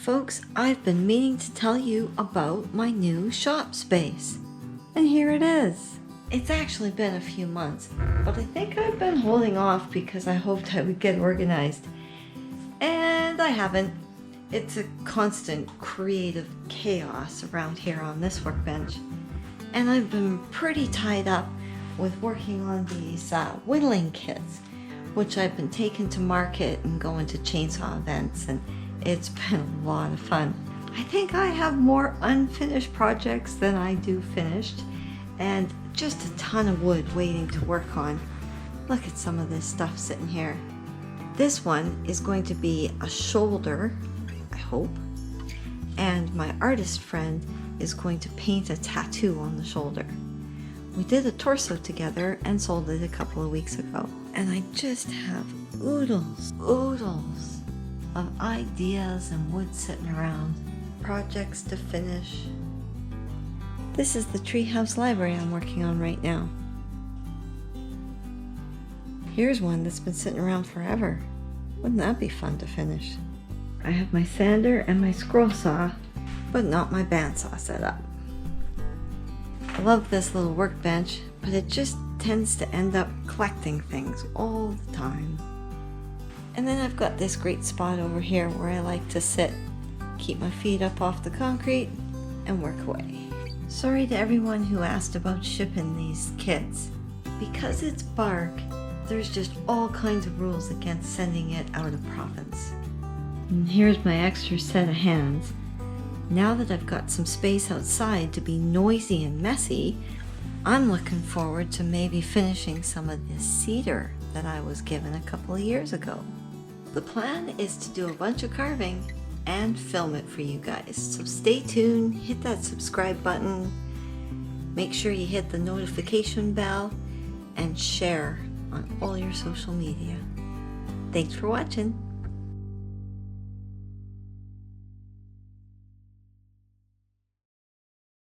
Folks, I've been meaning to tell you about my new shop space. And here it is. It's actually been a few months, but I think I've been holding off because I hoped I would get organized. And I haven't. It's a constant creative chaos around here on this workbench. And I've been pretty tied up with working on these whittling kits, which I've been taking to market and going to chainsaw events, and it's been a lot of fun. I think I have more unfinished projects than I do finished, and just a ton of wood waiting to work on. Look at some of this stuff sitting here. This one is going to be a shoulder, I hope, and my artist friend is going to paint a tattoo on the shoulder. We did a torso together and sold it a couple of weeks ago, and I just have oodles of ideas and wood sitting around, projects to finish. This is the treehouse library I'm working on right now. Here's one that's been sitting around forever. Wouldn't that be fun to finish? I have my sander and my scroll saw, but not my bandsaw set up. I love this little workbench, but it just tends to end up collecting things all the time. And then I've got this great spot over here where I like to sit, keep my feet up off the concrete, and work away. Sorry to everyone who asked about shipping these kits. Because it's bark, there's just all kinds of rules against sending it out of province. And here's my extra set of hands. Now that I've got some space outside to be noisy and messy, I'm looking forward to maybe finishing some of this cedar that I was given a couple of years ago. The plan is to do a bunch of carving and film it for you guys, so stay tuned, hit that subscribe button, make sure you hit the notification bell, and share on all your social media. Thanks for watching.